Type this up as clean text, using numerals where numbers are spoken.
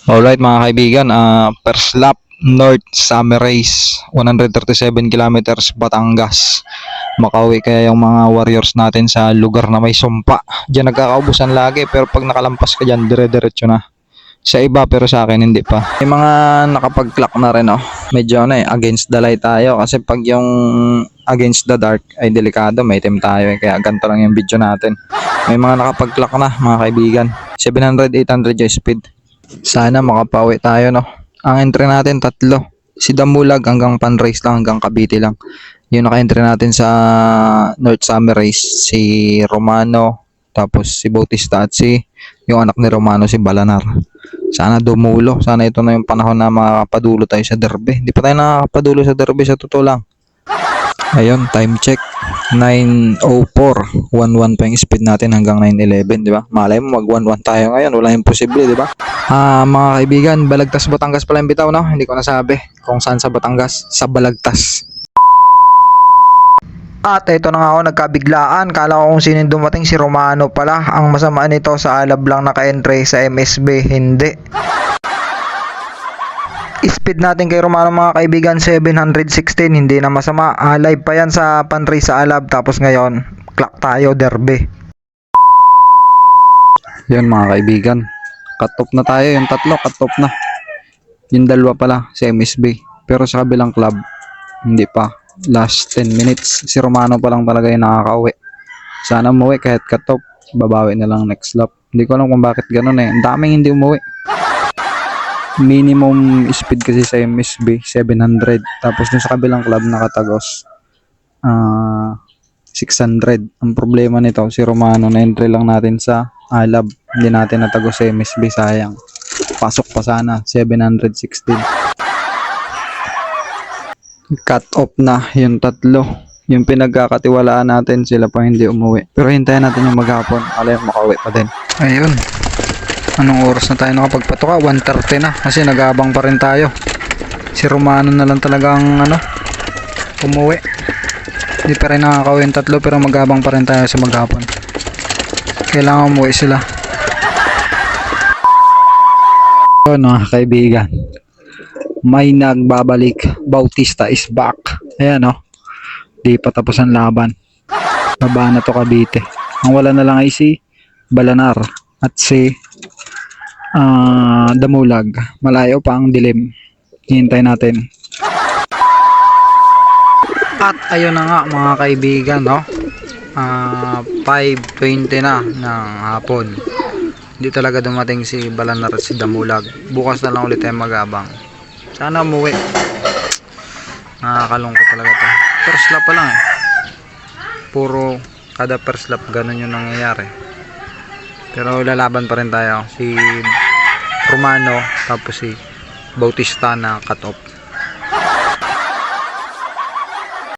Alright mga kaibigan, first lap North Summer Race, 137 kilometers Batangas. Makauwi kaya yung mga warriors natin sa lugar na may sumpa. Diyan nagkakaubusan lagi pero pag nakalampas ka dyan, dire-diretso na. Sa iba pero sa akin hindi pa. May mga nakapag-clock na rin oh. Medyo against the light tayo kasi pag yung against the dark ay delikado, may item tayo kaya ganito lang yung video natin. May mga nakapag-clock na mga kaibigan. 700, 800 yung speed. Sana makapauwi tayo no. Ang entry natin tatlo. Si Damulag hanggang Panrace lang, hanggang Cavite lang. Yung naka-entry natin sa North Summer Race, si Romano, tapos si Bautista at yung anak ni Romano, si Balanar. Sana dumulo. Sana ito na yung panahon na makapadulo tayo sa derby. Hindi pa tayo nakakapadulo sa derby sa totoo lang. Ayun, time check 9:04. 11 pa yung speed natin hanggang 9:11, di ba? Malay mo mag 11 tayo ngayon, wala imposible, di ba? Mga kaibigan, Balagtas Batangas pala yung bitaw, no? Hindi ko nasabi kung saan sa Batangas, sa Balagtas. At ito na nga ako, nagkabiglaan. Kala ko kung sino dumating, si Romano pala. Ang masama nito, sa alab lang naka-entry, sa MSB hindi. Speed natin kay Romano mga kaibigan 716, hindi na masama. Live pa yan sa Panrace sa alab, tapos ngayon clock tayo derby. Yan mga kaibigan, cut off na tayo. Yung tatlo cut off na, yung dalawa pala sa MSB, pero sa kabilang club hindi pa. Last 10 minutes si Romano pa lang talaga yung nakakauwi. Sana umuwi kahit cut off, babawi na lang next lap. Hindi ko alam kung bakit ganun ang daming hindi umuwi. Minimum speed kasi sa MSB 700, tapos dun sa kabilang club nakatagos 600. Ang problema nito, si Romano na entry lang natin sa alab, hindi natin natagos sa MSB, sayang. Pasok pa sana 716. Cut off na yung tatlo, yung pinagkakatiwalaan natin, sila pa hindi umuwi. Pero hintayin natin yung maghapon, alay makauwi pa din. Ayun, anong oras na tayo nakapagpatuka? 1:30 na kasi nag-aabang pa rin tayo. Si Romano na lang talagang umuwi. Hindi pa rin nakakauwi yung tatlo pero mag-aabang pa rin tayo sa maghapon. Kailangan umuwi sila. So mga kaibigan, may nagbabalik. Bautista is back. Ayan di pa tapos ang laban. Baba na to Cavite. Ang wala na lang ay si Balanar at si Damulag. Malayo pa ang dilim, hintay natin. At ayun na nga mga kaibigan 5:20 na ng hapon. Hindi talaga dumating si Balanar at si Damulag. Bukas na lang ulit tayo mag-abang. Sana umuwi. Nakakalungkot talaga to. First lap pa lang puro kada first lap ganun yung nangyayari. Pero lalaban pa rin tayo. Si Romano tapos si Bautista na cut off.